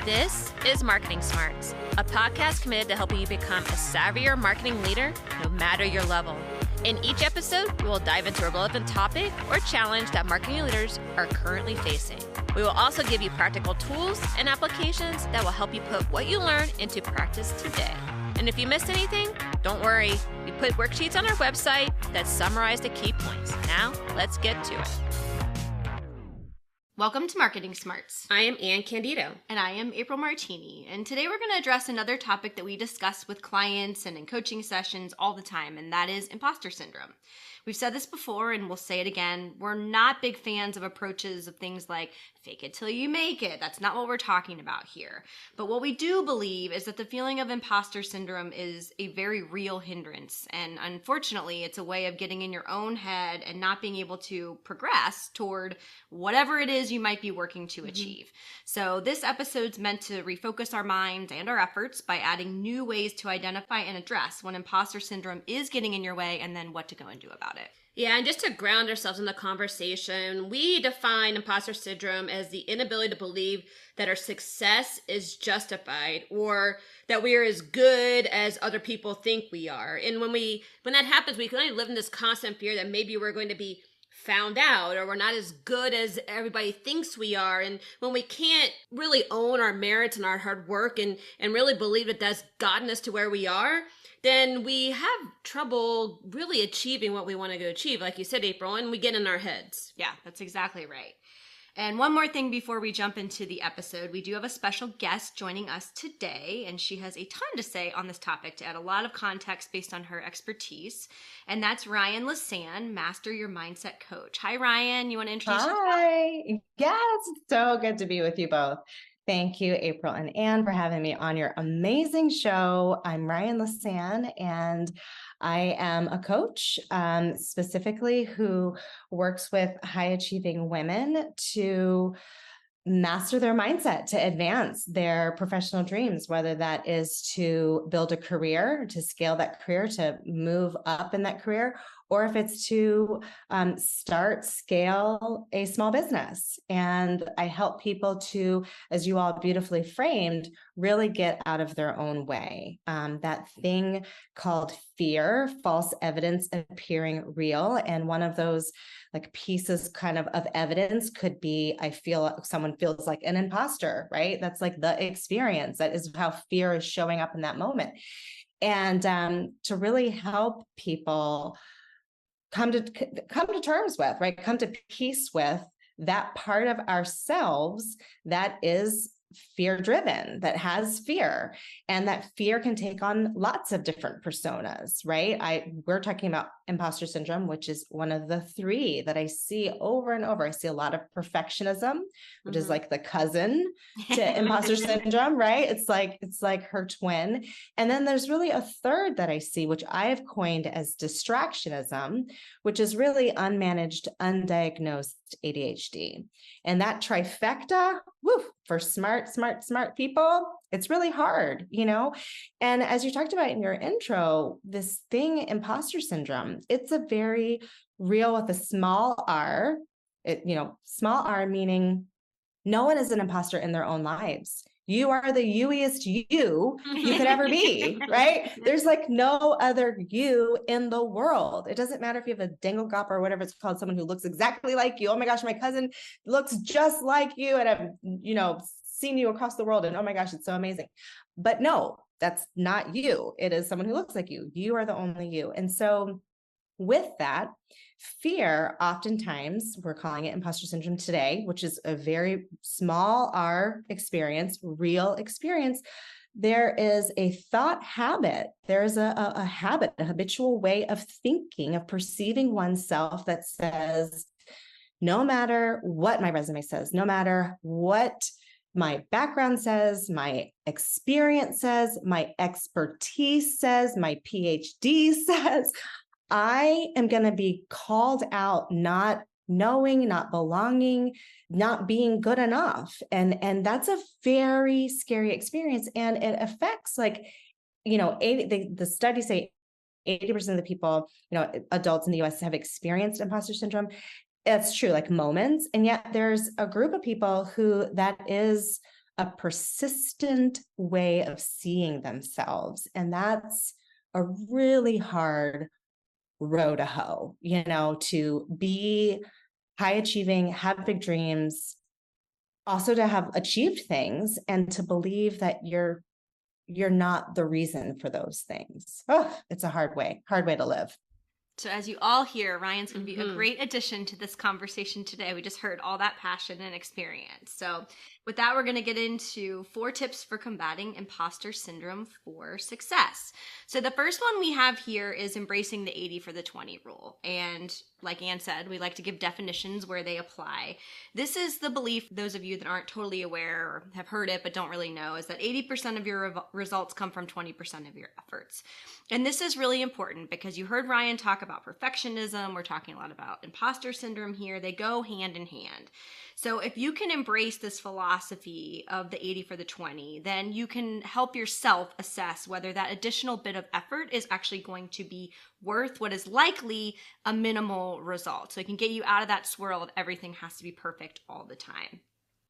This is Marketing Smarts, a podcast committed to helping you become a savvier marketing leader no matter your level. In each episode, we will dive into a relevant topic or challenge that marketing leaders are currently facing. We will also give you practical tools and applications that will help you put what you learn into practice today. And if you missed anything, don't worry. We put worksheets on our website that summarize the key points. Now, let's get to it. Welcome to Marketing Smarts. I am Ann Candido. And I am April Martini. And today we're going to address another topic that we discuss with clients and in coaching sessions all the time, and that is imposter syndrome. We've said this before and we'll say it again. We're not big fans of approaches of things like fake it till you make it. That's not what we're talking about here. But what we do believe is that the feeling of imposter syndrome is a very real hindrance. And unfortunately, it's a way of getting in your own head and not being able to progress toward whatever it is you might be working to achieve. So this episode's meant to refocus our minds and our efforts by adding new ways to identify and address when imposter syndrome is getting in your way and then what to go and do about it. Yeah, and just to ground ourselves in the conversation, we define imposter syndrome as the inability to believe that our success is justified or that we are as good as other people think we are. And when that happens, we can only live in this constant fear that maybe we're going to be found out or we're not as good as everybody thinks we are. And when we can't really own our merits and our hard work and really believe that that's gotten us to where we are, then we have trouble really achieving what we want to go achieve, like you said, April, and we get in our heads. Yeah, that's exactly right. And one more thing before we jump into the episode, we do have a special guest joining us today, and she has a ton to say on this topic to add a lot of context based on her expertise. And that's Ryane, LeCesne, Master Your Mindset Coach. Hi, Ryane. You want to introduce yourself? Hi. Yes, it's so good to be with you both. Thank you, April and Ann, for having me on your amazing show. I'm Ryane LeCesne, and I am a coach, specifically who works with high-achieving women to master their mindset, to advance their professional dreams, whether that is to build a career, to scale that career, to move up in that career, or if it's to scale a small business. And I help people to, as you all beautifully framed, really get out of their own way. That thing called fear, false evidence appearing real. And one of those pieces of evidence could be, I feel someone feels like an imposter, right? That's like the experience. That is how fear is showing up in that moment. And to really help people come to terms with, right? Come to peace with that part of ourselves that is fear-driven, that has fear, and that fear can take on lots of different personas, right? We're talking about imposter syndrome, which is one of the three that I see over and over. I see a lot of perfectionism, which is like the cousin to imposter syndrome, right? It's like her twin. And then there's really a third that I see, which I have coined as distractionism, which is really unmanaged, undiagnosed ADHD. And that trifecta, for smart people, it's really hard, And as you talked about in your intro, this thing, imposter syndrome, it's a very real with a small r, small r meaning no one is an imposter in their own lives. You are the youiest you could ever be, right? There's no other you in the world. It doesn't matter if you have a dangle gop or whatever it's called, someone who looks exactly like you. Oh my gosh, my cousin looks just like you. And I've, seen you across the world and oh my gosh, it's so amazing. But no, that's not you. It is someone who looks like you. You are the only you. And so with that, fear, oftentimes we're calling it imposter syndrome today, which is a very small r experience, real experience. There is a thought habit. There's a habit, a habitual way of thinking, of perceiving oneself that says, no matter what my resume says, no matter what my background says, my experience says, my expertise says, my PhD says, I am going to be called out not knowing, not belonging, not being good enough. And that's a very scary experience. And it affects the studies say 80% of the people, adults in the US have experienced imposter syndrome. It's true, moments. And yet there's a group of people who that is a persistent way of seeing themselves. And that's a really hard row to hoe, to be high achieving, have big dreams, also to have achieved things and to believe that you're not the reason for those things. Oh, it's a hard way to live. So as you all hear, Ryan's going to be a great addition to this conversation today. We just heard all that passion and experience. So with that, we're going to get into 4 tips for combating imposter syndrome for success. So the first one we have here is embracing the 80 for the 20 rule. And like Anne said, we like to give definitions where they apply. This is the belief, those of you that aren't totally aware or have heard it but don't really know, is that 80% of your results come from 20% of your efforts. And this is really important because you heard Ryan talk about perfectionism. We're talking a lot about imposter syndrome here. They go hand in hand. So if you can embrace this philosophy of the 80 for the 20, then you can help yourself assess whether that additional bit of effort is actually going to be worth what is likely a minimal result. So it can get you out of that swirl of everything has to be perfect all the time.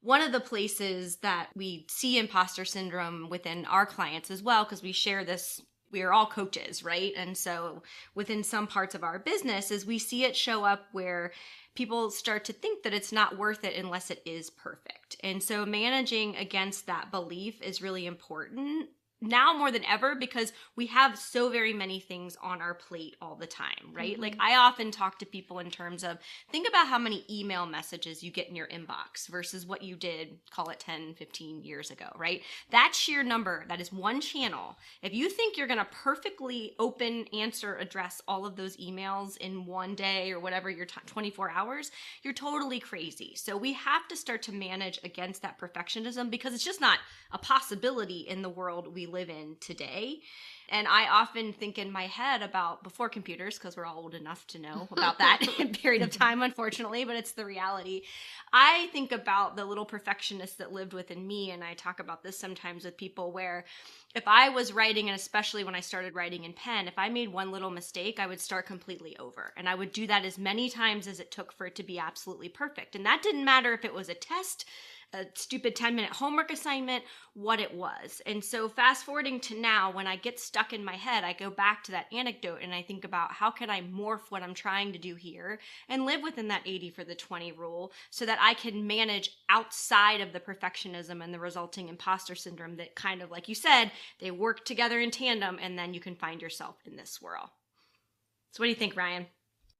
One of the places that we see imposter syndrome within our clients as well, because we share this, we are all coaches, right? And so within some parts of our business is we see it show up where people start to think that it's not worth it unless it is perfect. And so managing against that belief is really important now more than ever because we have so very many things on our plate all the time, right? Mm-hmm. Like I often talk to people in terms of think about how many email messages you get in your inbox versus what you did, call it 10, 15 years ago, right? That sheer number, that is one channel. If you think you're going to perfectly open, answer, address all of those emails in one day or whatever your 24 hours, you're totally crazy. So we have to start to manage against that perfectionism because it's just not a possibility in the world we live in today. And I often think in my head about before computers, because we're all old enough to know about that period of time, unfortunately, but it's the reality. I think about the little perfectionist that lived within me. And I talk about this sometimes with people where if I was writing, and especially when I started writing in pen, if I made one little mistake, I would start completely over. And I would do that as many times as it took for it to be absolutely perfect. And that didn't matter if it was a test, a stupid 10-minute homework assignment, what it was. And so fast forwarding to now, when I get stuck in my head, I go back to that anecdote and I think about how can I morph what I'm trying to do here and live within that 80 for the 20 rule so that I can manage outside of the perfectionism and the resulting imposter syndrome that kind of, like you said, they work together in tandem and then you can find yourself in this swirl. So what do you think, Ryan?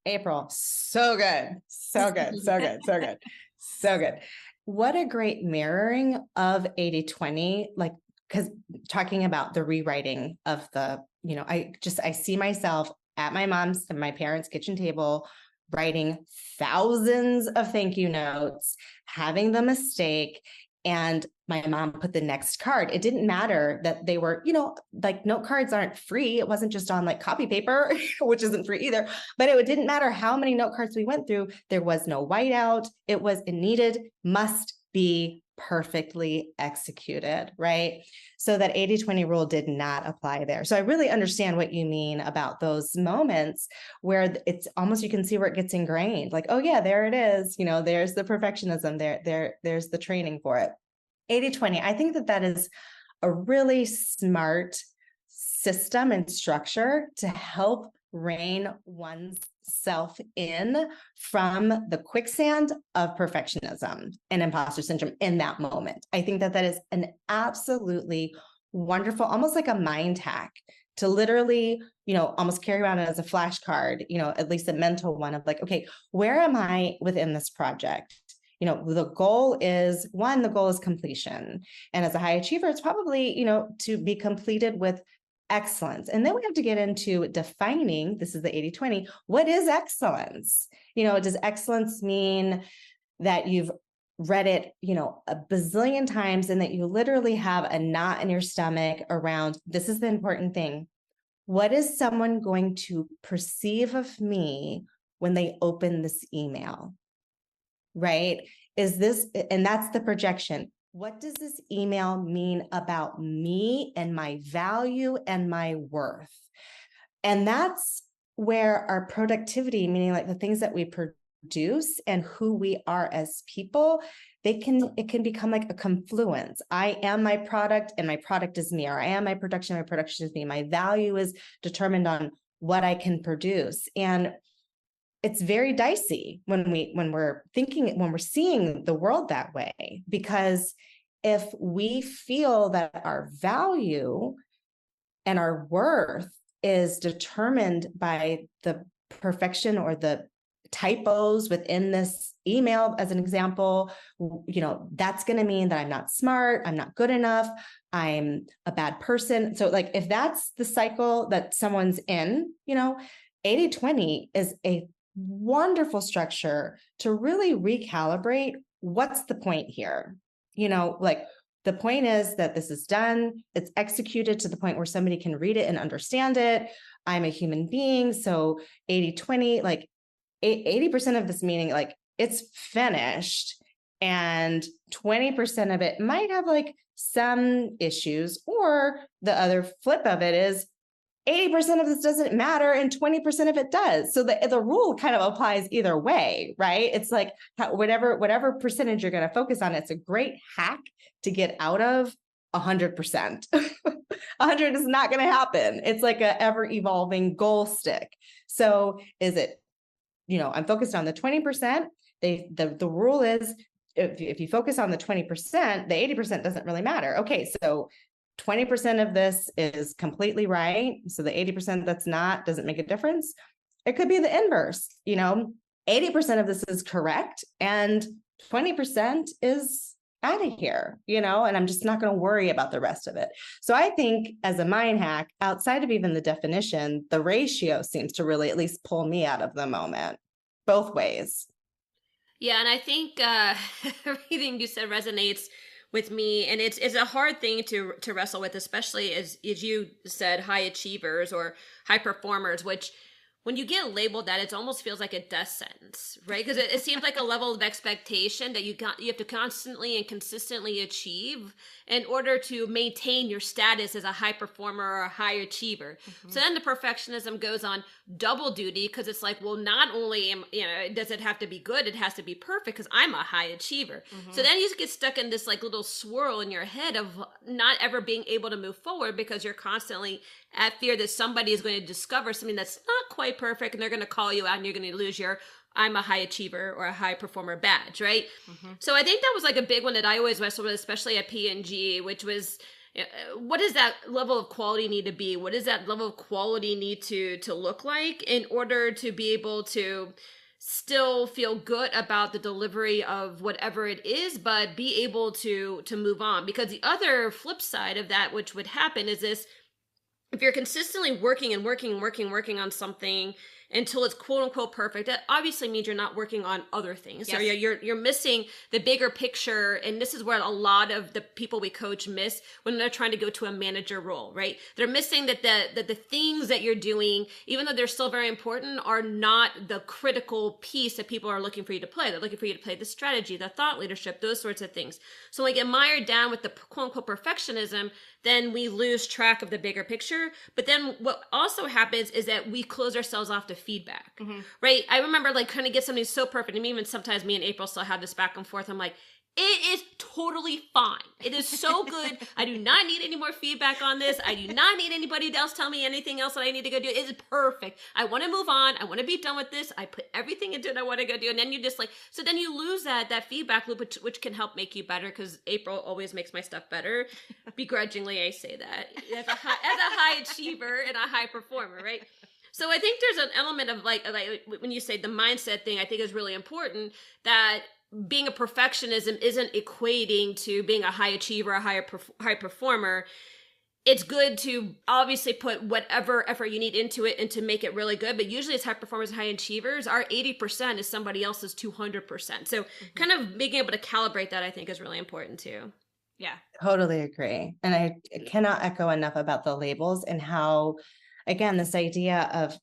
April, so good. So good. So good. So good. So good. What a great mirroring of 80-20, like, because talking about the rewriting of the, I see myself at my mom's and my parents' kitchen table, writing thousands of thank you notes, having the mistake, and my mom put the next card. It didn't matter that they were, like note cards aren't free. It wasn't just on like copy paper, which isn't free either, but it didn't matter how many note cards we went through. There was no whiteout. It must be perfectly executed, right? So that 80-20 rule did not apply there. So I really understand what you mean about those moments where it's almost, you can see where it gets ingrained. Like, oh yeah, there it is. There's the perfectionism there's the training for it. 80-20. I think that is a really smart system and structure to help rein oneself in from the quicksand of perfectionism and imposter syndrome in that moment. I think that is an absolutely wonderful, almost like a mind hack to literally, almost carry around as a flashcard, at least a mental one of like, okay, where am I within this project? The goal is completion. And as a high achiever, it's probably, to be completed with excellence. And then we have to get into defining, this is the 80-20, what is excellence? Does excellence mean that you've read it, a bazillion times and that you literally have a knot in your stomach around, this is the important thing. What is someone going to perceive of me when they open this email? Right? And that's the projection. What does this email mean about me and my value and my worth? And that's where our productivity, meaning like the things that we produce and who we are as people, it can become like a confluence. I am my product and my product is me, or I am my production is me. My value is determined on what I can produce. And it's very dicey when we're seeing the world that way, because if we feel that our value and our worth is determined by the perfection or the typos within this email, as an example, that's going to mean that I'm not smart, I'm not good enough, I'm a bad person. So like, if that's the cycle that someone's in, 80/20 is a wonderful structure to really recalibrate what's the point here. Like, the point is that this is done, it's executed to the point where somebody can read it and understand it. I'm a human being. So 80/20, like 80% of this meaning, like, it's finished, and 20% of it might have like some issues, or the other flip of it is 80% of this doesn't matter and 20% of it does. So the rule kind of applies either way, right? It's like whatever percentage you're going to focus on, it's a great hack to get out of 100%. 100 is not going to happen. It's like a ever evolving goal stick. So is it, I'm focused on the 20%. The rule is, if you focus on the 20%, the 80% doesn't really matter. Okay, so 20% of this is completely right. So the 80% that's not doesn't make a difference. It could be the inverse. 80% of this is correct and 20% is out of here, and I'm just not going to worry about the rest of it. So I think, as a mind hack, outside of even the definition, the ratio seems to really at least pull me out of the moment, both ways. Yeah, and I think everything you said resonates with me, and it's a hard thing to wrestle with, especially as you said, high achievers or high performers, which, when you get labeled that, it almost feels like a death sentence, right? Because it seems like a level of expectation that you have to constantly and consistently achieve in order to maintain your status as a high performer or a high achiever. Mm-hmm. So then the perfectionism goes on double duty, because it's like, well, not only does it have to be good, it has to be perfect because I'm a high achiever. Mm-hmm. So then you get stuck in this like little swirl in your head of not ever being able to move forward, because you're constantly at fear that somebody is going to discover something that's not quite perfect, and they're going to call you out, and you're going to lose your I'm a high achiever or a high performer badge, right? Mm-hmm. So I think that was like a big one that I always wrestled with, especially at P&G, which was, what does that level of quality need to be? What does that level of quality need to look like in order to be able to still feel good about the delivery of whatever it is, but be able to move on? Because the other flip side of that, which would happen, is this: if you're consistently working on something until it's quote unquote perfect, that obviously means you're not working on other things. Yes. So you're missing the bigger picture. And this is where a lot of the people we coach miss when they're trying to go to a manager role, right? They're missing that the things that you're doing, even though they're still very important, are not the critical piece that people are looking for you to play. They're looking for you to play the strategy, the thought leadership, those sorts of things. So when we get mired down with the quote unquote perfectionism, then we lose track of the bigger picture. But then what also happens is that we close ourselves off to feedback, mm-hmm. right? I remember like trying to get something so perfect. I mean, even sometimes me and April still have this back and forth. I'm like, it is totally fine. It is so good. I do not need any more feedback on this. I do not need anybody else tell me anything else that I need to go do. It is perfect. I want to move on. I want to be done with this. I put everything into it I want to go do. And then you just like, so then you lose that feedback loop, which can help make you better, because April always makes my stuff better. Begrudgingly, I say that as a high achiever and a high performer, right? So I think there's an element of like when you say the mindset thing, I think is really important, that being a perfectionism isn't equating to being a high achiever, a high performer. It's good to obviously put whatever effort you need into it and to make it really good. But usually as high performers and high achievers, our 80% is somebody else's 200%. So kind of being able to calibrate that, I think, is really important too. Yeah. Totally agree. And I cannot echo enough about the labels and how, again, this idea of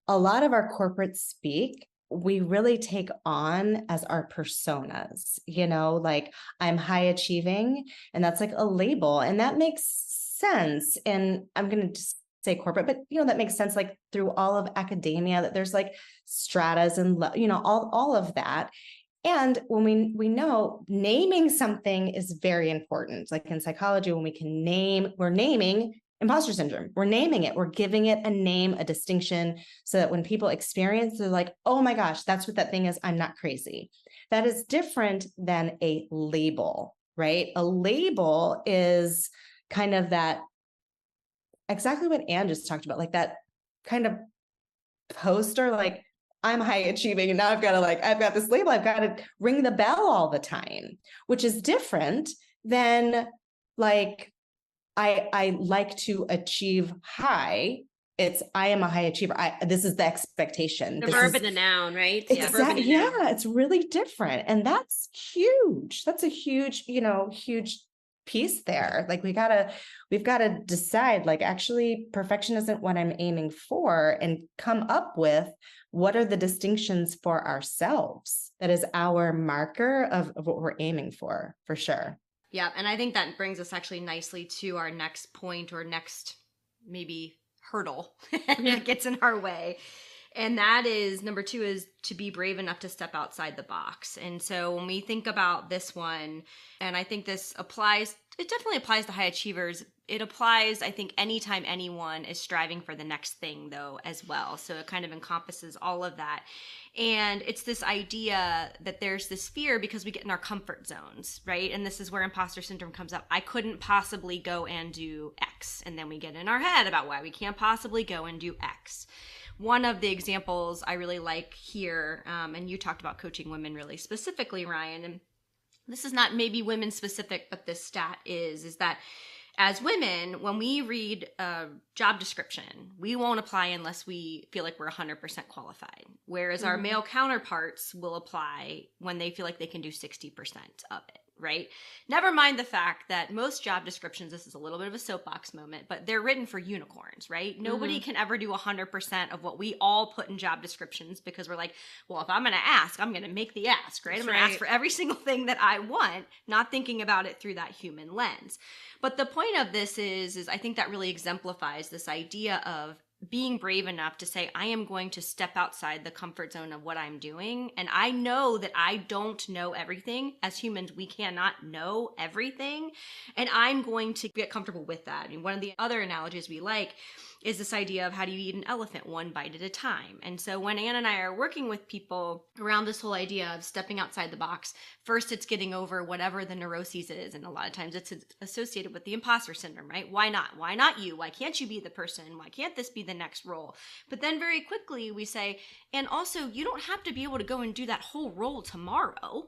a lot of our corporate speak, we really take on as our personas, like I'm high achieving, and that's like a label, and that makes sense. And I'm going to just say corporate, but that makes sense, like through all of academia, that there's like stratas and all of that. And when we know naming something is very important, like in psychology, when we can name, we're naming imposter syndrome. We're naming it. We're giving it a name, a distinction, so that when people experience, they're like, oh my gosh, that's what that thing is. I'm not crazy. That is different than a label, right? A label is kind of that, exactly what Anne just talked about, like that kind of poster, like, I'm high achieving and now I've got this label, I've got to ring the bell all the time, which is different than like, I like to achieve high. It's, I am a high achiever. This is the expectation. The This verb is, and the noun, right? exactly. Yeah, it's really different. And that's huge. That's a huge, huge piece there. Like we've got to decide, like, actually perfection isn't what I'm aiming for, and come up with what are the distinctions for ourselves. That is our marker of what we're aiming for sure. Yeah. And I think that brings us actually nicely to our next point, or next maybe hurdle that gets in our way. And that is, number 2 is to be brave enough to step outside the box. And so when we think about this one, and I think this applies, it definitely applies to high achievers. It applies, I think, anytime anyone is striving for the next thing, though, as well. So it kind of encompasses all of that. And it's this idea that there's this fear because we get in our comfort zones, right? And this is where imposter syndrome comes up. I couldn't possibly go and do X. And then we get in our head about why we can't possibly go and do X. One of the examples I really like here, and you talked about coaching women really specifically, Ryane, and this is not maybe women specific, but this stat is that as women, when we read a job description, we won't apply unless we feel like we're 100% qualified. Whereas our male counterparts will apply when they feel like they can do 60% of it, right? Never mind the fact that most job descriptions, this is a little bit of a soapbox moment, but they're written for unicorns, right? Nobody can ever do 100% of what we all put in job descriptions, because we're like, well, if I'm going to ask, I'm going to make the ask, right? I'm going to ask for every single thing that I want, not thinking about it through that human lens. But the point of this is I think that really exemplifies this idea of being brave enough to say, I am going to step outside the comfort zone of what I'm doing. And I know that I don't know everything. As humans, we cannot know everything. And I'm going to get comfortable with that. I mean, one of the other analogies we like is this idea of how do you eat an elephant one bite at a time. And so when Anne and I are working with people around this whole idea of stepping outside the box, first it's getting over whatever the neuroses is. And a lot of times it's associated with the imposter syndrome, right? Why not? Why not you? Why can't you be the person? Why can't this be the next role? But then very quickly we say, and also you don't have to be able to go and do that whole role tomorrow.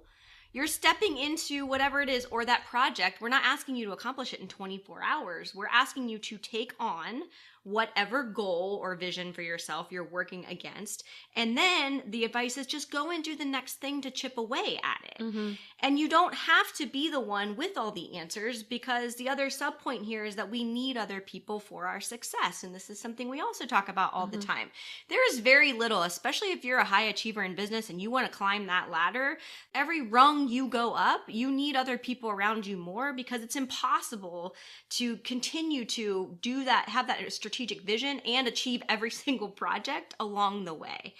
You're stepping into whatever it is, or that project. We're not asking you to accomplish it in 24 hours. We're asking you to take on whatever goal or vision for yourself you're working against. And then the advice is just go and do the next thing to chip away at it. And you don't have to be the one with all the answers, because the other sub point here is that we need other people for our success. And this is something we also talk about all the time. There is very little, especially if you're a high achiever in business and you want to climb that ladder, every rung you go up, you need other people around you more, because it's impossible to continue to do that, have that strategic vision and achieve every single project along the way.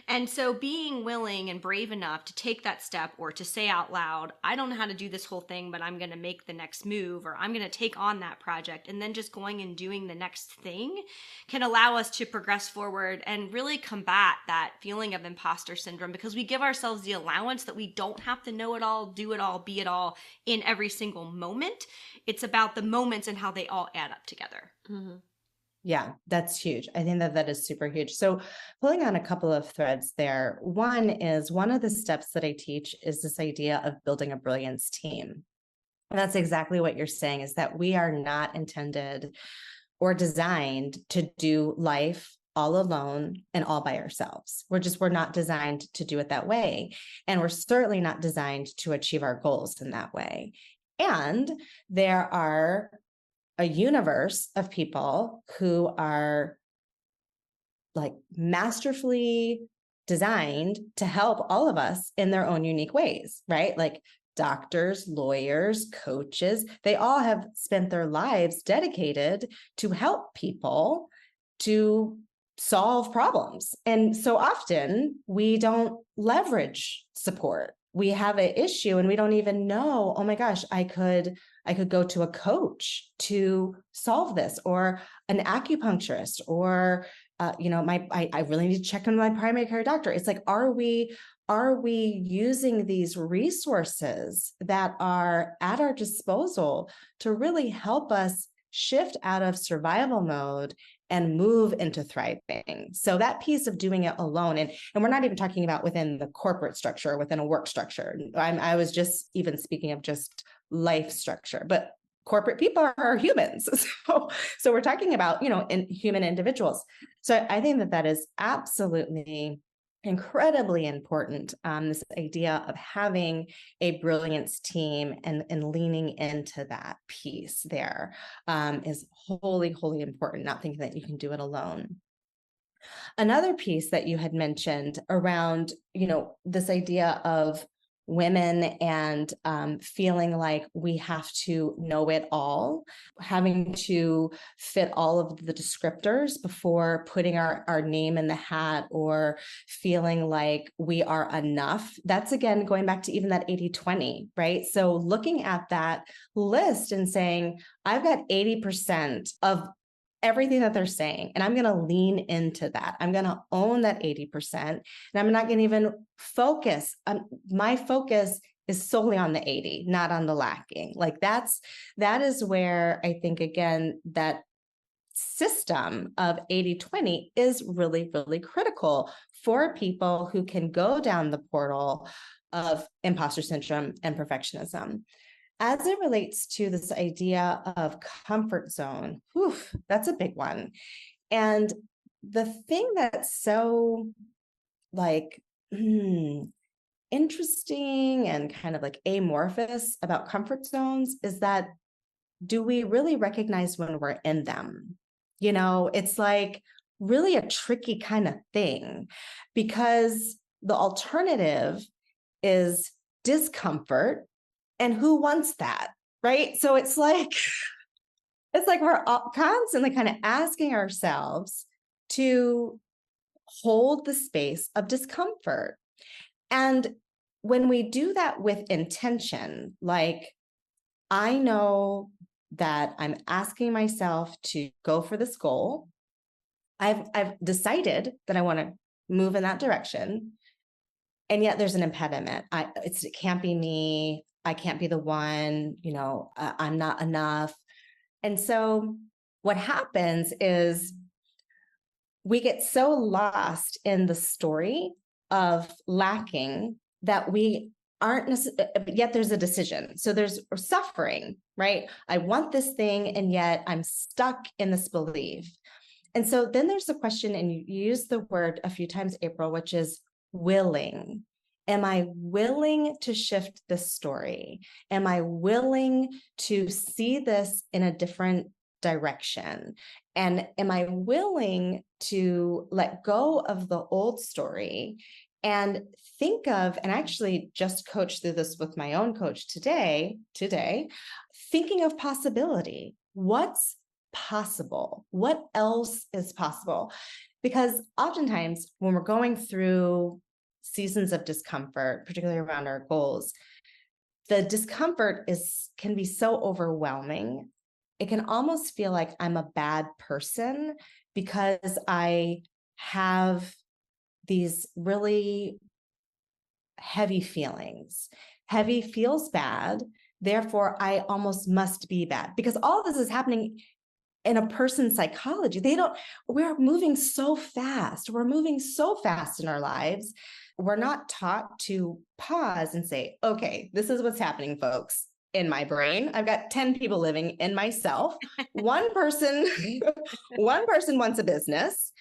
And so being willing and brave enough to take that step, or to say out loud, I don't know how to do this whole thing, but I'm going to make the next move, or I'm going to take on that project, and then just going and doing the next thing, can allow us to progress forward and really combat that feeling of imposter syndrome, because we give ourselves the allowance that we don't have to know it all, do it all, be it all in every single moment. It's about the moments and how they all add up together. Yeah, that's huge. I think that is super huge. So pulling on a couple of threads there. One is, one of the steps that I teach is this idea of building a brilliance team. And that's exactly what you're saying, is that we are not intended or designed to do life all alone and all by ourselves. We're not designed to do it that way. And we're certainly not designed to achieve our goals in that way. And there are a universe of people who are like masterfully designed to help all of us in their own unique ways, right? Like doctors, lawyers, coaches, they all have spent their lives dedicated to help people to solve problems. And so often we don't leverage support. we have an issue and we don't even know, oh my gosh, I could go to a coach to solve this, or an acupuncturist, or I really need to check on my primary care doctor. It's like, are we using these resources that are at our disposal to really help us shift out of survival mode and move into thriving? So that piece of doing it alone, and we're not even talking about within the corporate structure, within a work structure. I was just even speaking of just life structure, but corporate people are humans. So we're talking about, human individuals. So I think that is absolutely incredibly important. This idea of having a brilliance team and leaning into that piece there is wholly important, not thinking that you can do it alone. Another piece that you had mentioned around, this idea of women and feeling like we have to know it all, having to fit all of the descriptors before putting our name in the hat, or feeling like we are enough. That's, again, going back to even that 80-20, right? So looking at that list and saying, I've got 80% of everything that they're saying, and I'm going to lean into that. I'm going to own that 80%, and I'm not going to even focus. My focus is solely on the 80, not on the lacking. Like that is where I think, again, that system of 80-20 is really, really critical for people who can go down the portal of imposter syndrome and perfectionism. As it relates to this idea of comfort zone, that's a big one. And the thing that's so interesting and kind of amorphous about comfort zones is that, do we really recognize when we're in them? It's really a tricky kind of thing, because the alternative is discomfort. And who wants that, right? So it's like we're constantly kind of asking ourselves to hold the space of discomfort. And when we do that with intention, I know that I'm asking myself to go for this goal. I've decided that I want to move in that direction. And yet there's an impediment. It can't be me. I can't be the one, I'm not enough. And so what happens is we get so lost in the story of lacking that we aren't yet there's a decision. So there's suffering, right? I want this thing, and yet I'm stuck in this belief. And so then there's the question, and you use the word a few times, April, which is willing. Am I willing to shift the story? Am I willing to see this in a different direction? And am I willing to let go of the old story and think of, and I actually just coached through this with my own coach today, thinking of possibility. What's possible? What else is possible? Because oftentimes when we're going through seasons of discomfort, particularly around our goals, the discomfort can be so overwhelming. It can almost feel like I'm a bad person because I have these really heavy feelings. Heavy feels bad, therefore I almost must be bad, because all of this is happening in a person's psychology. We're moving so fast. We're moving so fast in our lives. We're not taught to pause and say, okay, this is what's happening, folks. In my brain, I've got 10 people living in myself. One person wants a business.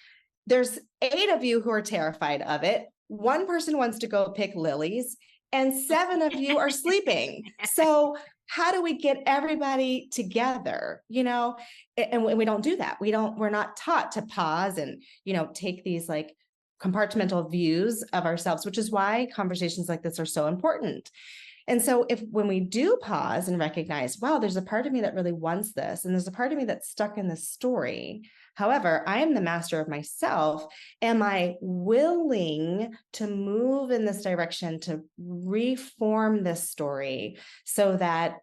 There's 8 of you who are terrified of it. One person wants to go pick lilies, and 7 of you are sleeping. So how do we get everybody together? And we don't do that. We're not taught to pause and, take these compartmental views of ourselves, which is why conversations like this are so important. And so when we do pause and recognize, wow, there's a part of me that really wants this, and there's a part of me that's stuck in this story. However, I am the master of myself. Am I willing to move in this direction, to reform this story so that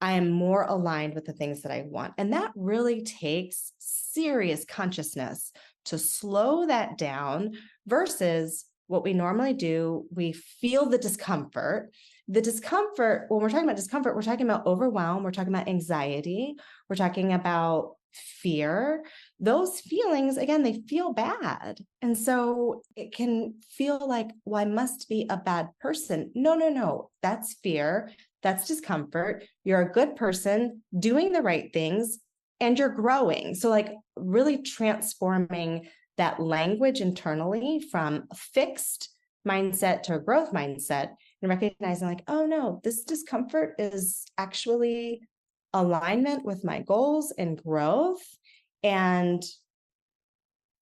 I am more aligned with the things that I want? And that really takes serious consciousness to slow that down versus what we normally do. We feel the discomfort. The discomfort, when we're talking about discomfort, we're talking about overwhelm, we're talking about anxiety, we're talking about fear. Those feelings, again, they feel bad. And so it can feel like, well, I must be a bad person. No. That's fear. That's discomfort. You're a good person doing the right things and you're growing. So like really transforming that language internally from a fixed mindset to a growth mindset, and recognizing like, oh no, this discomfort is actually alignment with my goals and growth, and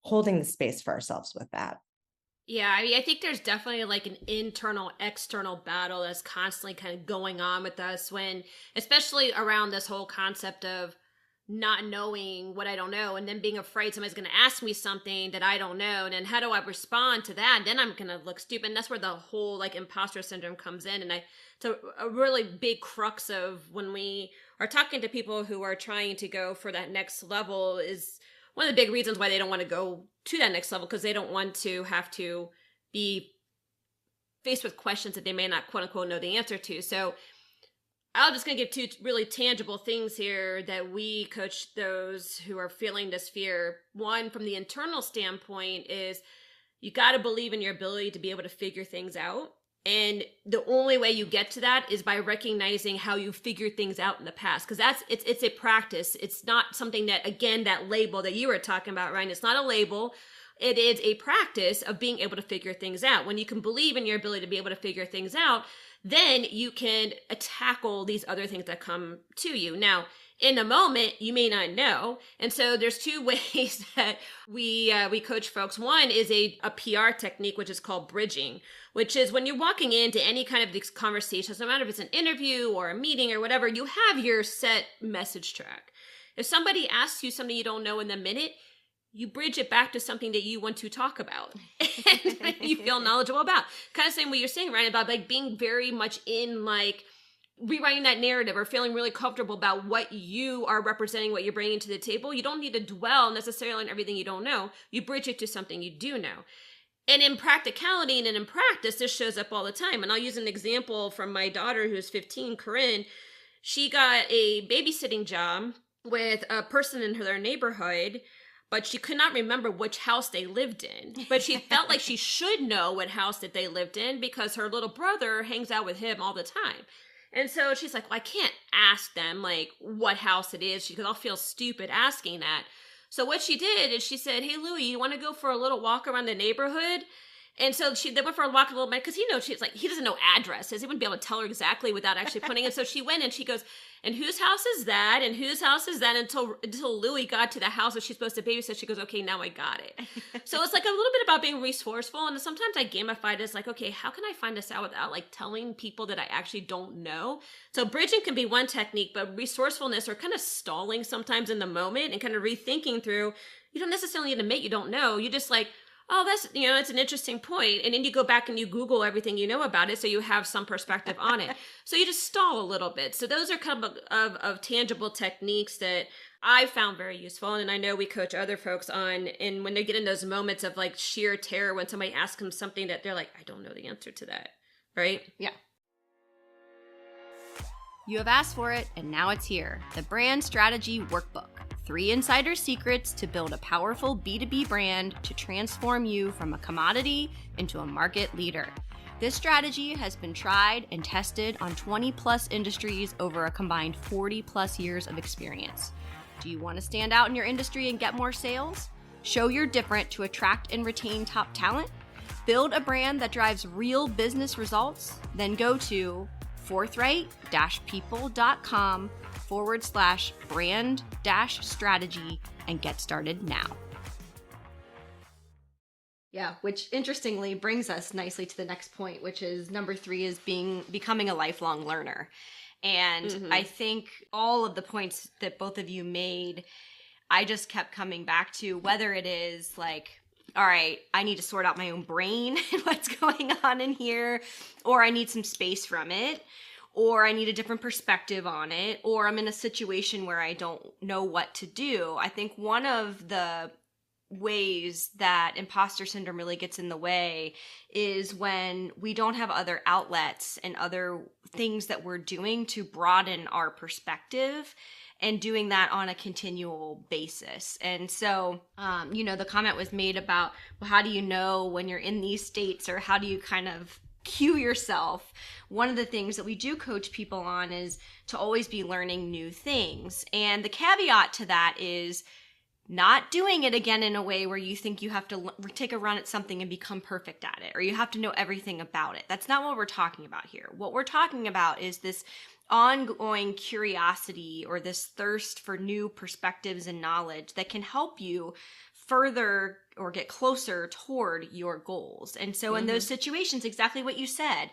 holding the space for ourselves with that. Yeah, I mean, I think there's definitely like an internal, external battle that's constantly kind of going on with us when, especially around this whole concept of not knowing what I don't know and then being afraid somebody's going to ask me something that I don't know. And then how do I respond to that? And then I'm going to look stupid. And that's where the whole like imposter syndrome comes in. And it's a really big crux of when we are talking to people who are trying to go for that next level is one of the big reasons why they don't want to go to that next level, because they don't want to have to be faced with questions that they may not quote unquote know the answer to. So I'm just going to give two really tangible things here that we coach those who are feeling this fear. One, from the internal standpoint, is you got to believe in your ability to be able to figure things out. And the only way you get to that is by recognizing how you figured things out in the past. Because it's a practice. It's not something that, again, that label that you were talking about, Ryan, it's not a label. It is a practice of being able to figure things out. When you can believe in your ability to be able to figure things out, then you can tackle these other things that come to you. Now, in the moment, you may not know. And so there's two ways that we coach folks. One is a PR technique, which is called bridging, which is when you're walking into any kind of these conversations, no matter if it's an interview or a meeting or whatever, you have your set message track. If somebody asks you something you don't know in the minute, you bridge it back to something that you want to talk about and you feel knowledgeable about. Kind of same what you're saying, Ryan, about like being very much in like rewriting that narrative or feeling really comfortable about what you are representing, what you're bringing to the table. You don't need to dwell necessarily on everything you don't know. You bridge it to something you do know. And in practicality and in practice, this shows up all the time. And I'll use an example from my daughter who's 15, Corinne. She got a babysitting job with a person in their neighborhood, but she could not remember which house they lived in. But she felt like she should know what house that they lived in because her little brother hangs out with him all the time. And so she's like, well, I can't ask them like what house it is because I'll feel stupid asking that. So what she did is she said, hey, Louie, you want to go for a little walk around the neighborhood? And so they went for a walk a little bit because she's like, he doesn't know addresses. He wouldn't be able to tell her exactly without actually putting it. So she went and she goes, and whose house is that? And whose house is that? Until Louie got to the house that she's supposed to babysit. She goes, okay, now I got it. So it's like a little bit about being resourceful. And sometimes I gamify this like, okay, how can I find this out without like telling people that I actually don't know? So bridging can be one technique, but resourcefulness or kind of stalling sometimes in the moment and kind of rethinking through, you don't necessarily need to admit you don't know. You just like, oh, that's, it's an interesting point. And then you go back and you Google everything you know about it so you have some perspective on it. So you just stall a little bit. So those are kind of tangible techniques that I found very useful. And I know we coach other folks on, and when they get in those moments of like sheer terror when somebody asks them something that they're like, I don't know the answer to that, right? Yeah. You have asked for it, and now it's here. The Brand Strategy Workbook. 3 insider secrets to build a powerful B2B brand to transform you from a commodity into a market leader. This strategy has been tried and tested on 20 plus industries over a combined 40 plus years of experience. Do you want to stand out in your industry and get more sales? Show you're different to attract and retain top talent? Build a brand that drives real business results? Then go to forthright-people.com/brand-strategy and get started now. Yeah, which interestingly brings us nicely to the next point, which is number 3 is becoming a lifelong learner. And I think all of the points that both of you made, I just kept coming back to, whether it is like, all right, I need to sort out my own brain and what's going on in here, or I need some space from it, or I need a different perspective on it, or I'm in a situation where I don't know what to do. I think one of the ways that imposter syndrome really gets in the way is when we don't have other outlets and other things that we're doing to broaden our perspective, and doing that on a continual basis. And so, the comment was made about, well, how do you know when you're in these states, or how do you kind of cue yourself? One of the things that we do coach people on is to always be learning new things. And the caveat to that is not doing it again in a way where you think you have to take a run at something and become perfect at it, or you have to know everything about it. That's not what we're talking about here. What we're talking about is this ongoing curiosity, or this thirst for new perspectives and knowledge that can help you further or get closer toward your goals. And so in those situations, exactly what you said,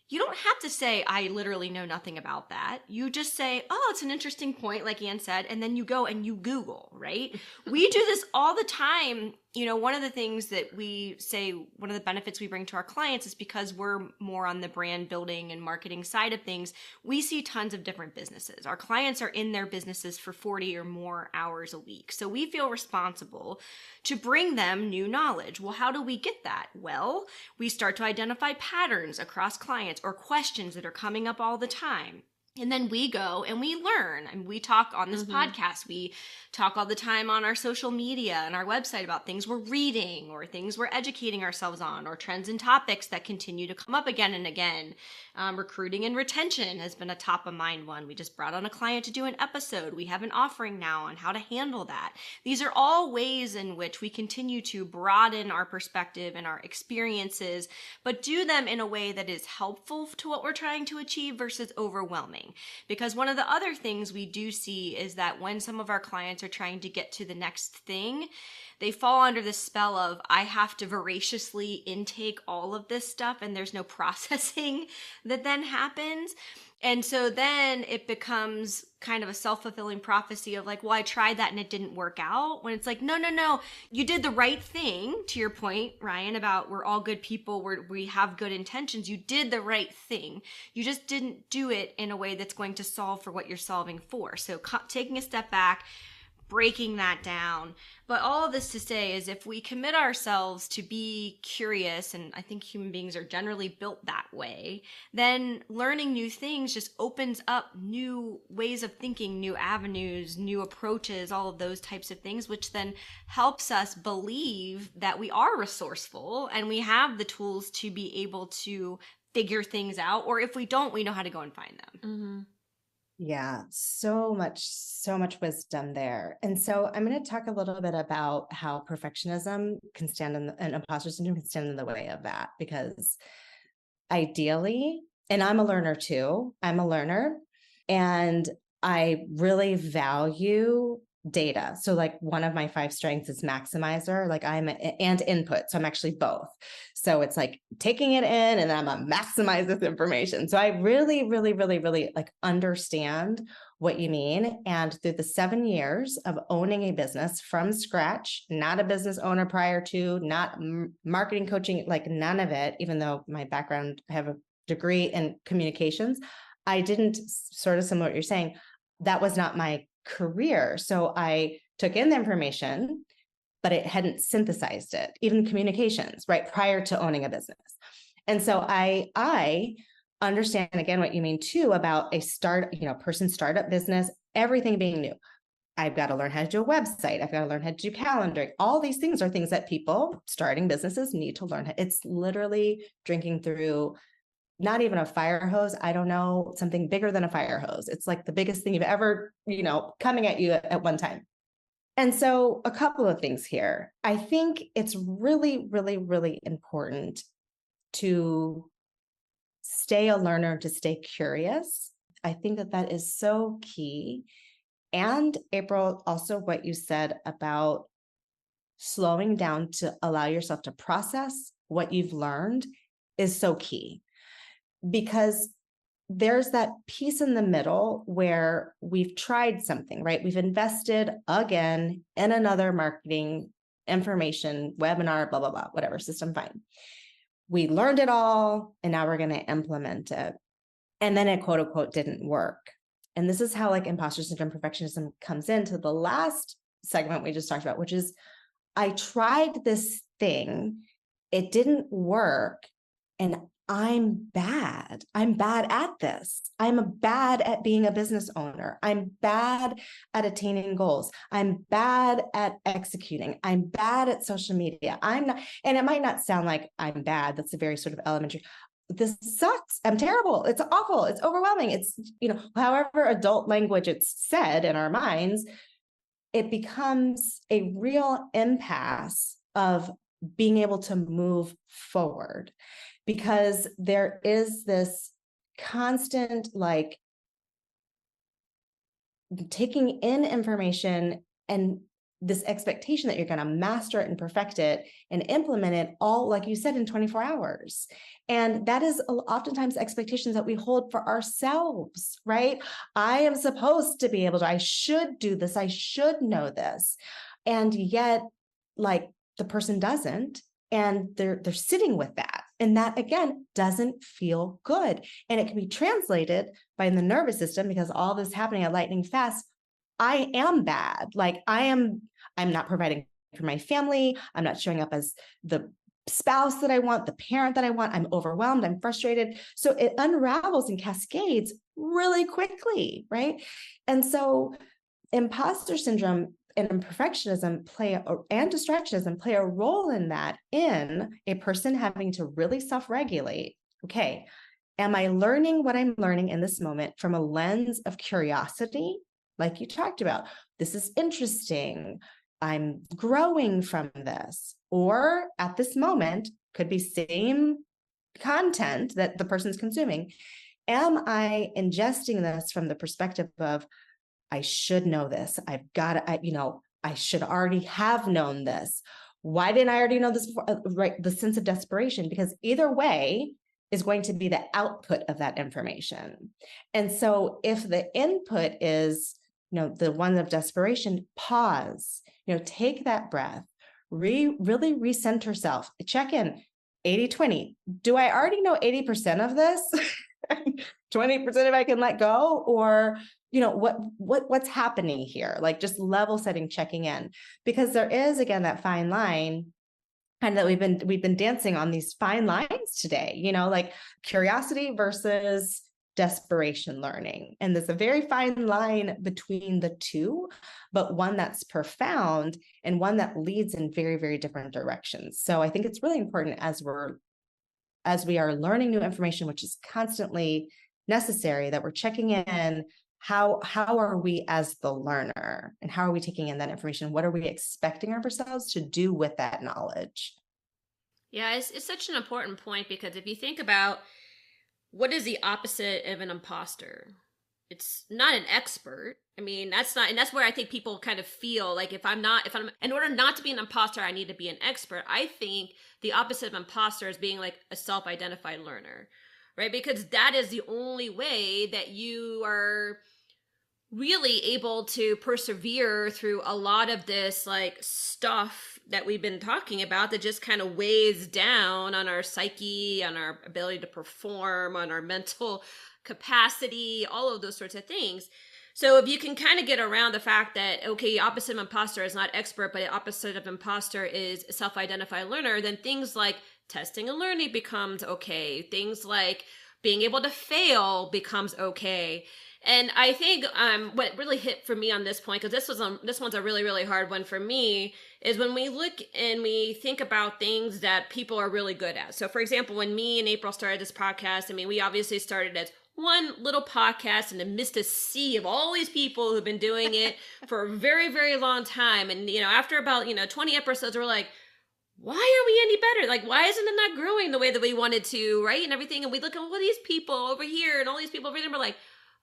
you don't have to say, I literally know nothing about that. You just say, oh, it's an interesting point, like Anne said, and then you go and you Google, right? We do this all the time. One of the things that we say, one of the benefits we bring to our clients is because we're more on the brand building and marketing side of things, we see tons of different businesses. Our clients are in their businesses for 40 or more hours a week. So we feel responsible to bring them new knowledge. Well, how do we get that? Well, we start to identify patterns across clients or questions that are coming up all the time. And then we go and we learn, and we talk on this podcast. We talk all the time on our social media and our website about things we're reading, or things we're educating ourselves on, or trends and topics that continue to come up again and again. Recruiting and retention has been a top of mind one. We just brought on a client to do an episode. We have an offering now on how to handle that. These are all ways in which we continue to broaden our perspective and our experiences, but do them in a way that is helpful to what we're trying to achieve versus overwhelming. Because one of the other things we do see is that when some of our clients are trying to get to the next thing, they fall under the spell of, I have to voraciously intake all of this stuff, and there's no processing that then happens. And so then it becomes kind of a self-fulfilling prophecy of like, well, I tried that and it didn't work out. When it's like, no, you did the right thing. To your point, Ryane, about we're all good people, we have good intentions. You did the right thing. You just didn't do it in a way that's going to solve for what you're solving for. So taking a step back, breaking that down. But all of this to say is, if we commit ourselves to be curious, and I think human beings are generally built that way, then learning new things just opens up new ways of thinking, new avenues, new approaches, all of those types of things, which then helps us believe that we are resourceful and we have the tools to be able to figure things out. Or if we don't, we know how to go and find them. Yeah, so much wisdom there. And so I'm going to talk a little bit about how perfectionism can stand and imposter syndrome can stand in the way of that, because ideally, and I'm a learner too, and I really value data. So like one of my 5 strengths is maximizer, and input. So I'm actually both. So it's like taking it in and then I'm gonna maximize this information. So I really, really, really, really like understand what you mean. And through the 7 years of owning a business from scratch, not a business owner prior to, not marketing coaching, like none of it, even though my background, I have a degree in communications, I didn't, sort of similar to what you're saying, that was not my career. So I took in the information, but it hadn't synthesized it, even communications, right, prior to owning a business. And so I understand again what you mean too about a startup business, everything being new. I've got to learn how to do a website. I've got to learn how to do calendaring. All these things are things that people starting businesses need to learn. It's literally drinking through not even a fire hose. I don't know, something bigger than a fire hose. It's like the biggest thing you've ever, coming at you at one time. And so a couple of things here. I think it's really, really, really important to stay a learner, to stay curious. I think that is so key. And April, also what you said about slowing down to allow yourself to process what you've learned is so key, because there's that piece in the middle where we've tried something, right? We've invested again in another marketing information webinar, blah, blah, blah, whatever system, fine. We learned it all, and now we're going to implement it. And then it quote unquote didn't work. And this is how like imposter syndrome, perfectionism comes into the last segment we just talked about, which is I tried this thing, it didn't work, and I'm bad. I'm bad at this. I'm bad at being a business owner. I'm bad at attaining goals. I'm bad at executing. I'm bad at social media. I'm not, and it might not sound like I'm bad. That's a very sort of elementary. This sucks. I'm terrible. It's awful. It's overwhelming. It's, however adult language it's said in our minds, it becomes a real impasse of being able to move forward, because there is this constant like taking in information and this expectation that you're going to master it and perfect it and implement it all, like you said, in 24 hours. And that is oftentimes expectations that we hold for ourselves, right? I am supposed to be able to, I should do this, I should know this. And yet, like, the person doesn't, and they're sitting with that. And that, again, doesn't feel good. And it can be translated by the nervous system, because all this happening at lightning fast, I am bad. Like I'm not providing for my family. I'm not showing up as the spouse that I want, the parent that I want. I'm overwhelmed. I'm frustrated. So it unravels and cascades really quickly, right? And so imposter syndrome and perfectionism and distractionism play a role in that, in a person having to really self-regulate. Okay, am I learning what I'm learning in this moment from a lens of curiosity? Like you talked about, this is interesting. I'm growing from this. Or at this moment, could be same content that the person's consuming. Am I ingesting this from the perspective of, I should know this. I've got to, I should already have known this. Why didn't I already know this before? Right. The sense of desperation, because either way is going to be the output of that information. And so if the input is, the one of desperation, pause, take that breath, really recenter self, check in 80-20. Do I already know 80% of this? 20% if I can let go, or what's happening here? Like just level setting, checking in, because there is, again, that fine line, and that we've been dancing on these fine lines today, like curiosity versus desperation learning. And there's a very fine line between the two, but one that's profound and one that leads in very, very different directions. So I think it's really important as we are learning new information, which is constantly necessary, that we're checking in. How are we as the learner, and how are we taking in that information? What are we expecting of ourselves to do with that knowledge? Yeah, it's such an important point, because if you think about what is the opposite of an imposter, it's not an expert. I mean, that's where I think people kind of feel like if I'm in order not to be an imposter, I need to be an expert. I think the opposite of imposter is being like a self-identified learner, right? Because that is the only way that you are really able to persevere through a lot of this like stuff that we've been talking about, that just kind of weighs down on our psyche, on our ability to perform, on our mental capacity, all of those sorts of things. So if you can kind of get around the fact that, okay, opposite of imposter is not expert, but the opposite of imposter is self-identified learner, then things like testing and learning becomes okay. Things like being able to fail becomes okay. And I think what really hit for me on this point, because this one's a really, really hard one for me, is when we look and we think about things that people are really good at. So for example, when me and April started this podcast, I mean, we obviously started as one little podcast in the midst of a sea of all these people who've been doing it for a very, very long time. And, after about, 20 episodes, we're like, why are we any better? Like, why isn't it not growing the way that we wanted to, right? And everything. And we look at all these people over here and all these people over there, and we're like,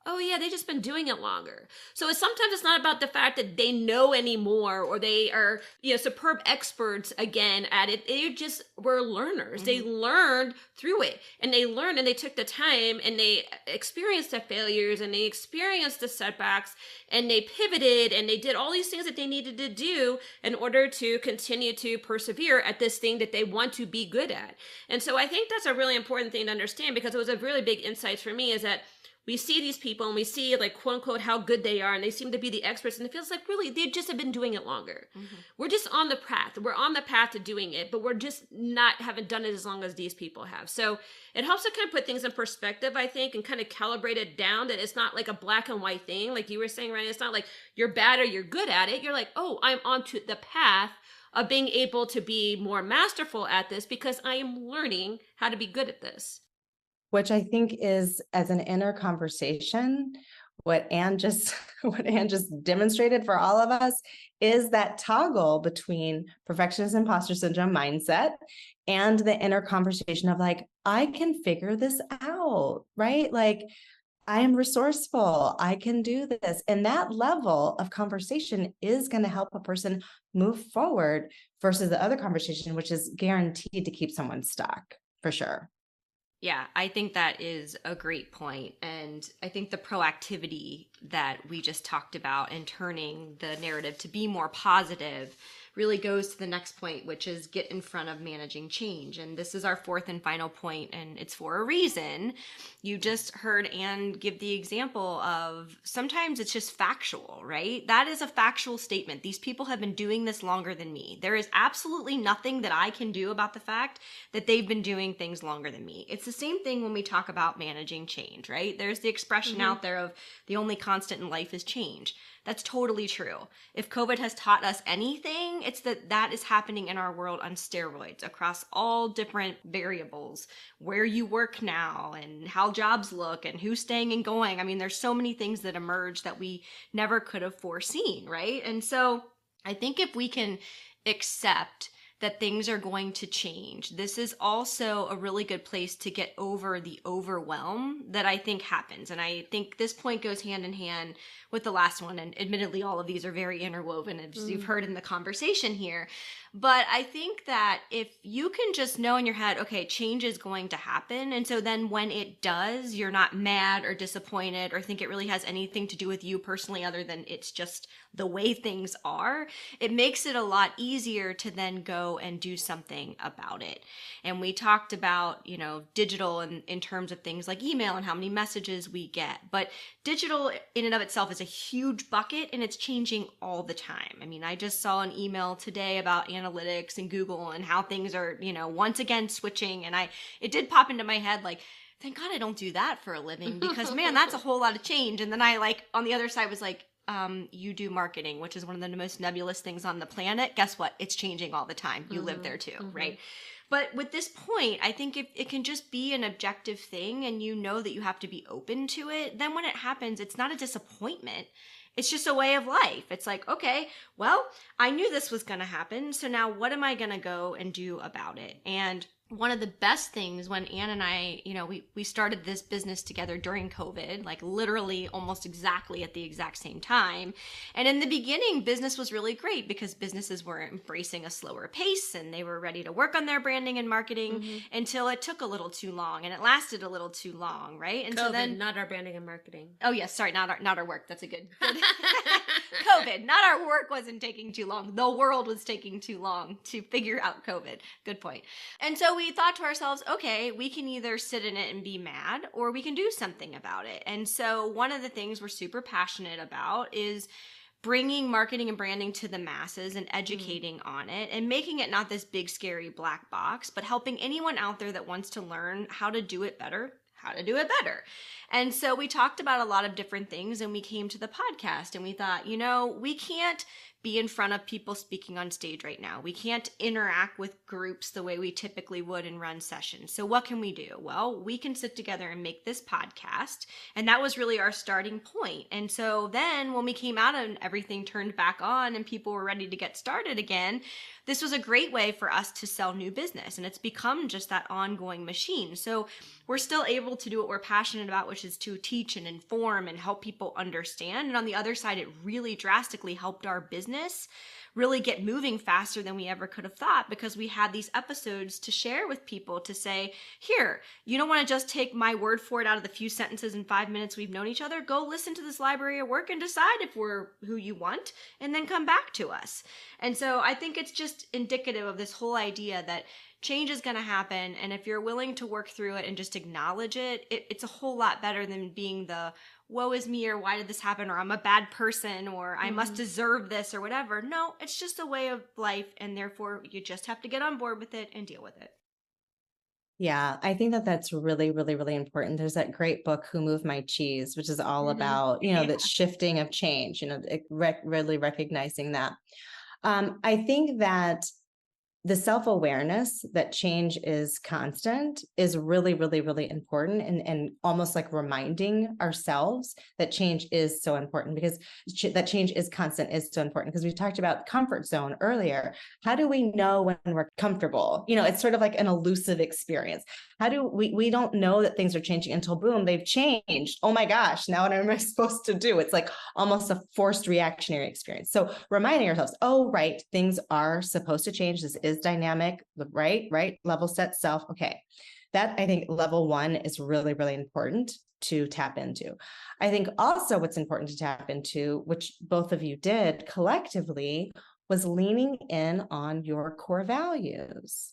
oh yeah, they just been doing it longer. So sometimes it's not about the fact that they know anymore or they are, superb experts again at it. They just were learners. They learned through it, and they learned, and they took the time, and they experienced the failures, and they experienced the setbacks, and they pivoted, and they did all these things that they needed to do in order to continue to persevere at this thing that they want to be good at. And so I think that's a really important thing to understand, because it was a really big insight for me, is that we see these people and we see, like, quote unquote, how good they are, and they seem to be the experts, and it feels like really they just have been doing it longer. We're just on the path. We're on the path to doing it, but we're just haven't done it as long as these people have. So it helps to kind of put things in perspective, I think, and kind of calibrate it down, that it's not like a black and white thing. Like you were saying, Ryane, it's not like you're bad or you're good at it. You're like, oh, I'm onto the path of being able to be more masterful at this because I am learning how to be good at this. Which I think is, as an inner conversation, what Anne just demonstrated for all of us is that toggle between perfectionist imposter syndrome mindset and the inner conversation of, like, I can figure this out, right? Like, I am resourceful. I can do this. And that level of conversation is going to help a person move forward versus the other conversation, which is guaranteed to keep someone stuck, for sure. Yeah, I think that is a great point. And I think the proactivity that we just talked about and turning the narrative to be more positive really goes to the next point, which is get in front of managing change. And this is our fourth and final point, and it's for a reason. You just heard Anne give the example of sometimes it's just factual, right? That is a factual statement. These people have been doing this longer than me. There is absolutely nothing that I can do about the fact that they've been doing things longer than me. It's the same thing when we talk about managing change, right? There's the expression out there of the only constant in life is change. That's totally true. If COVID has taught us anything, it's that is happening in our world on steroids across all different variables, where you work now and how jobs look and who's staying and going. I mean, there's so many things that emerge that we never could have foreseen, right? And so I think if we can accept that things are going to change, this is also a really good place to get over the overwhelm that I think happens. And I think this point goes hand in hand with the last one. And admittedly, all of these are very interwoven, as you've heard in the conversation here. But I think that if you can just know in your head, okay, change is going to happen. And so then when it does, you're not mad or disappointed or think it really has anything to do with you personally other than it's just the way things are. It makes it a lot easier to then go and do something about it. And we talked about, digital in terms of things like email and how many messages we get. But digital in and of itself is a huge bucket, and it's changing all the time. I mean, I just saw an email today about analytics and Google and how things are, once again switching. And it did pop into my head, like, thank God I don't do that for a living, because man, that's a whole lot of change. And then I on the other side was like, you do marketing, which is one of the most nebulous things on the planet. Guess what? It's changing all the time. You live there too, right? But with this point, I think if it can just be an objective thing and you know that you have to be open to it, then when it happens, it's not a disappointment. It's just a way of life. It's like, okay, well, I knew this was going to happen. So now what am I going to go and do about it? And one of the best things when Anne and I, we started this business together during COVID, like literally almost exactly at the exact same time. And in the beginning, business was really great because businesses were embracing a slower pace and they were ready to work on their branding and marketing until it took a little too long and it lasted a little too long, right? And COVID, so then, not our branding and marketing. Oh yes, sorry, not our work. That's a good. COVID, not our work wasn't taking too long. The world was taking too long to figure out COVID. Good point. And so we thought to ourselves, okay, we can either sit in it and be mad or we can do something about it. And so one of the things we're super passionate about is bringing marketing and branding to the masses and educating on it and making it not this big, scary black box, but helping anyone out there that wants to learn how to do it better. And so we talked about a lot of different things and we came to the podcast and we thought, we can't be in front of people speaking on stage right now. We can't interact with groups the way we typically would and run sessions. So what can we do? Well, we can sit together and make this podcast. And that was really our starting point. And so then when we came out and everything turned back on and people were ready to get started again, this was a great way for us to sell new business. And it's become just that ongoing machine. So we're still able to do what we're passionate about, which is to teach and inform and help people understand. And on the other side, it really drastically helped our business really get moving faster than we ever could have thought, because we had these episodes to share with people to say, here, you don't want to just take my word for it out of the few sentences in 5 minutes we've known each other. Go listen to this library of work and decide if we're who you want, and then come back to us. And so I think it's just indicative of this whole idea that change is going to happen. And if you're willing to work through it and just acknowledge it, it's a whole lot better than being the woe is me, or why did this happen, or I'm a bad person, or I must deserve this, or whatever. No, it's just a way of life. And therefore you just have to get on board with it and deal with it. Yeah, I think that that's really, really, really important. There's that great book, Who Moved My Cheese, which is all about, that shifting of change, really recognizing that. I think that the self-awareness that change is constant is really, really, really important, and almost like reminding ourselves that change is so important, because that change is constant is so important, because we talked about comfort zone earlier. How do we know when we're comfortable? It's sort of like an elusive experience. How do we don't know that things are changing until boom, they've changed. Oh my gosh, now what am I supposed to do? It's like almost a forced reactionary experience. So reminding ourselves, oh, right, things are supposed to change. This is dynamic, right? Level set self. Okay. That, I think, level one is really, really important to tap into. I think also what's important to tap into, which both of you did collectively, was leaning in on your core values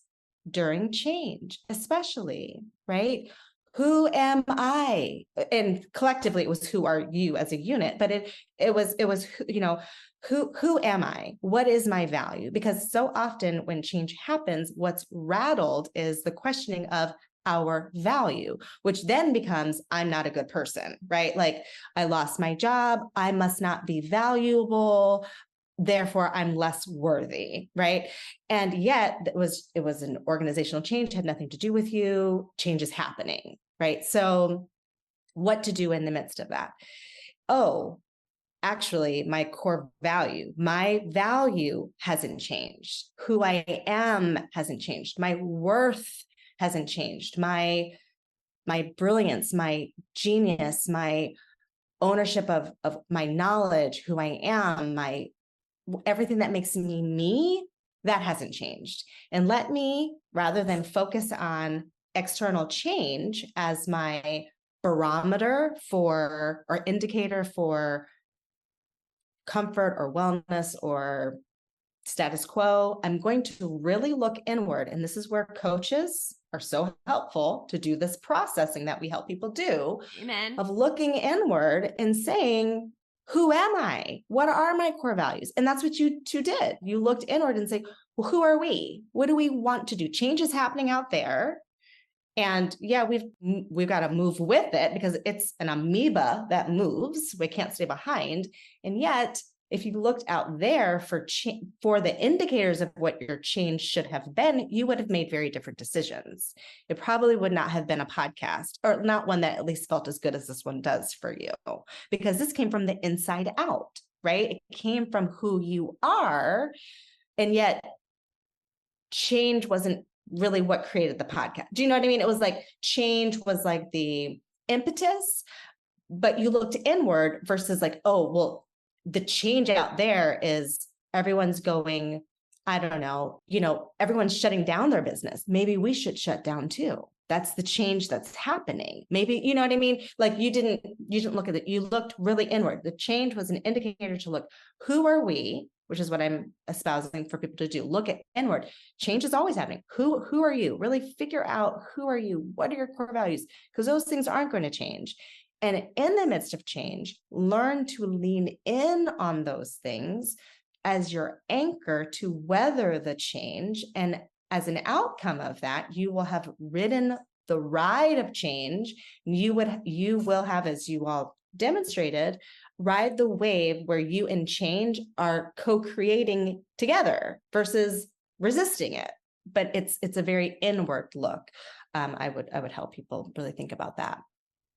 during change, especially, right? Who am I? And collectively, it was who are you as a unit, but it was, who am I? What is my value? Because so often when change happens, what's rattled is the questioning of our value, which then becomes, I'm not a good person, right? Like, I lost my job, I must not be valuable, therefore I'm less worthy, right? And yet it was an organizational change, had nothing to do with you. Change is happening, right? So what to do in the midst of that? Oh, actually, my core value, my value hasn't changed. Who I am hasn't changed. My worth hasn't changed. My brilliance, my genius, my ownership of my knowledge, who I am, my everything that makes me me, that hasn't changed. And let me, rather than focus on external change as my barometer for, or indicator for comfort or wellness or status quo, I'm going to really look inward. And this is where coaches are so helpful to do this processing that we help people do. Amen. Of looking inward and saying, who am I? What are my core values? And that's what you two did. You looked inward and say, well, who are we? What do we want to do? Change is happening out there. And yeah, we've got to move with it, because it's an amoeba that moves. We can't stay behind. And yet, if you looked out there for the indicators of what your change should have been, you would have made very different decisions. It probably would not have been a podcast, or not one that at least felt as good as this one does for you, because this came from the inside out, right? It came from who you are. And yet change wasn't really what created the podcast. Do you know what I mean? It was like change was like the impetus, but you looked inward versus like, oh, well, the change out there is everyone's going, I don't know, everyone's shutting down their business. Maybe we should shut down too. That's the change that's happening. Maybe, you know what I mean? Like you didn't look at it. You looked really inward. The change was an indicator to look, who are we? Which is what I'm espousing for people to do. Look at inward. Change is always happening. Who are you? Really figure out, who are you? What are your core values? Because those things aren't going to change. And in the midst of change, learn to lean in on those things as your anchor to weather the change. And as an outcome of that, you will have ridden the ride of change. You will have, as you all demonstrated, ride the wave where you and change are co-creating together versus resisting it. But it's a very inward look. I would help people really think about that.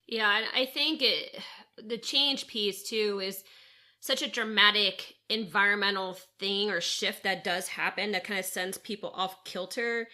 Yeah, and I think the change piece too is such a dramatic environmental thing or shift that does happen that kind of sends people off kilter.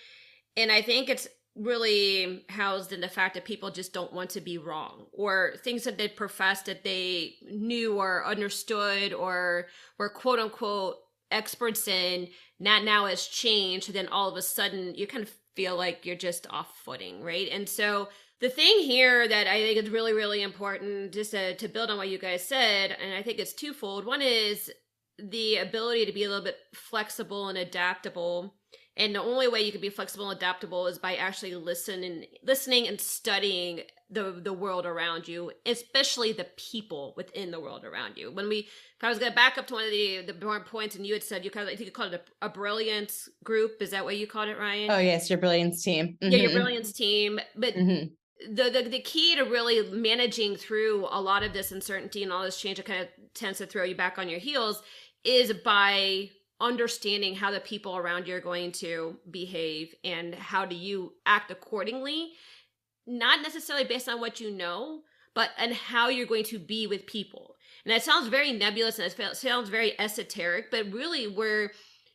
And I think it's really housed in the fact that people just don't want to be wrong, or things that they professed that they knew or understood or were quote unquote experts in, not now has changed. Then all of a sudden you kind of feel like you're just off footing, right? And so the thing here that I think is really, really important, just to build on what you guys said, and I think it's twofold. One is the ability to be a little bit flexible and adaptable. And the only way you can be flexible and adaptable is by actually listening and studying the world around you, especially the people within the world around you. If I was going to back up to one of the more points, and you had said I think you called it a brilliance group. Is that what you called it, Ryane? Oh yes, your brilliance team. Yeah, your brilliance team. But the key to really managing through a lot of this uncertainty and all this change that kind of tends to throw you back on your heels is by understanding how the people around you are going to behave and how do you act accordingly, not necessarily based on what you know, but on how you're going to be with people. And that sounds very nebulous and it sounds very esoteric, but really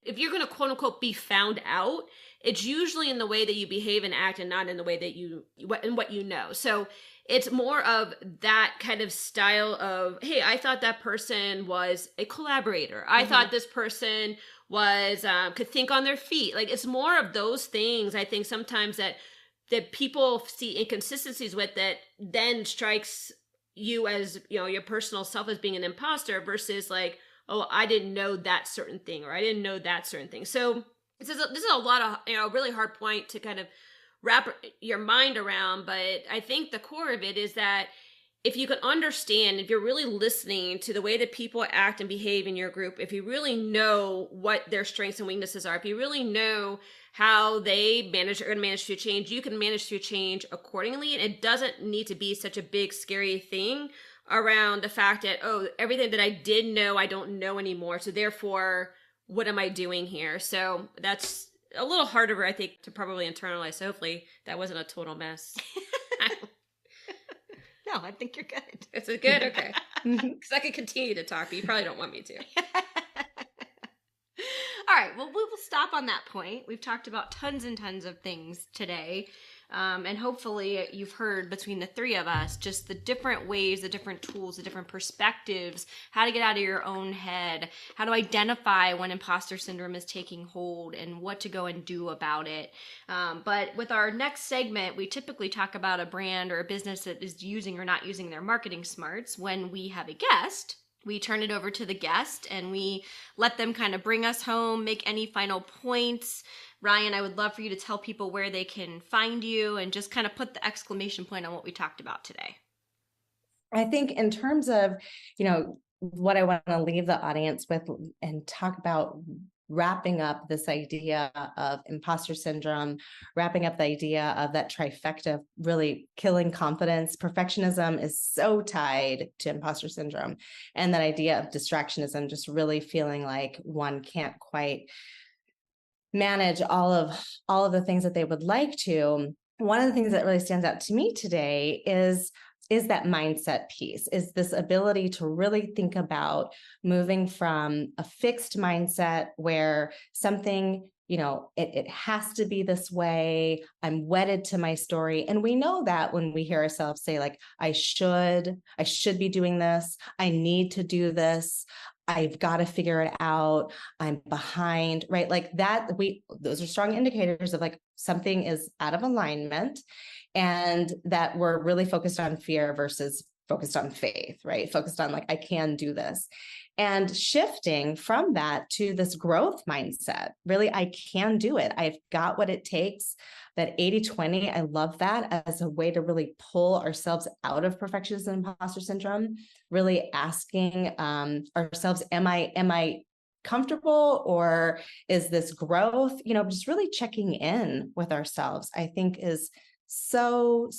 if you're going to quote unquote be found out, it's usually in the way that you behave and act and not in the way that what you know. So it's more of that kind of style of, hey, I thought that person was a collaborator. I thought this person was could think on their feet. Like, it's more of those things, I think, sometimes that people see inconsistencies with, that then strikes you as, your personal self as being an imposter, versus like, oh, I didn't know that certain thing, or I didn't know that certain thing. So this is a lot of, a really hard point to kind of wrap your mind around. But I think the core of it is that if you can understand, if you're really listening to the way that people act and behave in your group, if you really know what their strengths and weaknesses are, if you really know how they are going to manage through change, you can manage through change accordingly. And it doesn't need to be such a big, scary thing around the fact that, oh, everything that I did know, I don't know anymore. So therefore, what am I doing here? So that's a little harder, I think, to probably internalize. So hopefully that wasn't a total mess. No, I think you're good. Is it good? Okay. Because I could continue to talk, but you probably don't want me to. All right. Well, we will stop on that point. We've talked about tons and tons of things today. And hopefully you've heard between the three of us just the different ways, the different tools, the different perspectives, how to get out of your own head, how to identify when imposter syndrome is taking hold, and what to go and do about it. But with our next segment, we typically talk about a brand or a business that is using or not using their marketing smarts. When we have a guest, we turn it over to the guest and we let them kind of bring us home, make any final points. Ryane, I would love for you to tell people where they can find you and just kind of put the exclamation point on what we talked about today. I think in terms of, what I want to leave the audience with and talk about wrapping up this idea of imposter syndrome, wrapping up the idea of that trifecta, really killing confidence. Perfectionism is so tied to imposter syndrome, and that idea of distractionism, just really feeling like one can't quite manage all of the things that they would like to. One of the things that really stands out to me today is that mindset piece, is this ability to really think about moving from a fixed mindset where something, it has to be this way. I'm wedded to my story. And we know that when we hear ourselves say, like, I should be doing this. I need to do this. I've got to figure it out. I'm behind, right? Like that, those are strong indicators of like something is out of alignment, and that we're really focused on fear versus focused on faith, right? Focused on like, I can do this. And shifting from that to this growth mindset, really, I can do it. I've got what it takes. That 80-20, I love that as a way to really pull ourselves out of perfectionism and imposter syndrome, really asking ourselves, am I comfortable, or is this growth? Just really checking in with ourselves, I think is so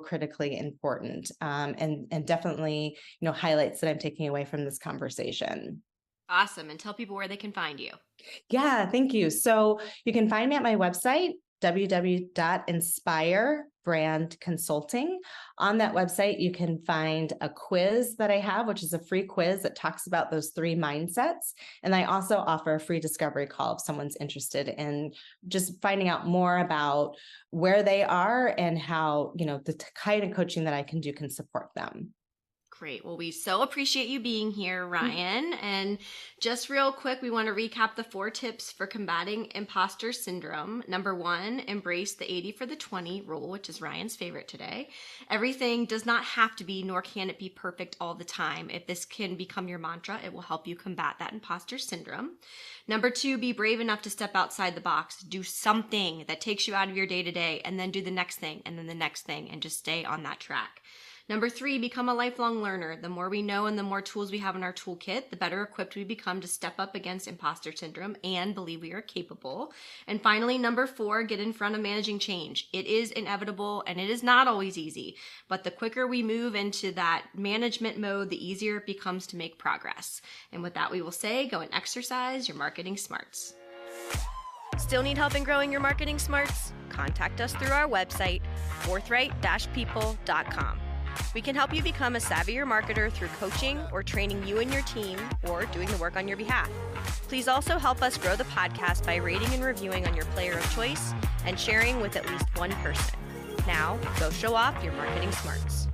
critically important, and definitely, highlights that I'm taking away from this conversation. Awesome. And tell people where they can find you. Yeah, thank you. So you can find me at my website, www.inspirebrandconsulting. On that website, you can find a quiz that I have, which is a free quiz that talks about those 3 mindsets. And I also offer a free discovery call if someone's interested in just finding out more about where they are and how, the kind of coaching that I can do can support them. Great. Well, we so appreciate you being here, Ryane. And just real quick, we want to recap the 4 tips for combating imposter syndrome. Number 1, embrace the 80 for the 20 rule, which is Ryane's favorite today. Everything does not have to be, nor can it be perfect all the time. If this can become your mantra, it will help you combat that imposter syndrome. Number 2, be brave enough to step outside the box. Do something that takes you out of your day-to-day, and then do the next thing, and then the next thing, and just stay on that track. Number 3, become a lifelong learner. The more we know and the more tools we have in our toolkit, the better equipped we become to step up against imposter syndrome and believe we are capable. And finally, number 4, get in front of managing change. It is inevitable and it is not always easy, but the quicker we move into that management mode, the easier it becomes to make progress. And with that, we will say, go and exercise your marketing smarts. Still need help in growing your marketing smarts? Contact us through our website, forthright-people.com. We can help you become a savvier marketer through coaching or training you and your team or doing the work on your behalf. Please also help us grow the podcast by rating and reviewing on your player of choice and sharing with at least one person. Now, go show off your marketing smarts.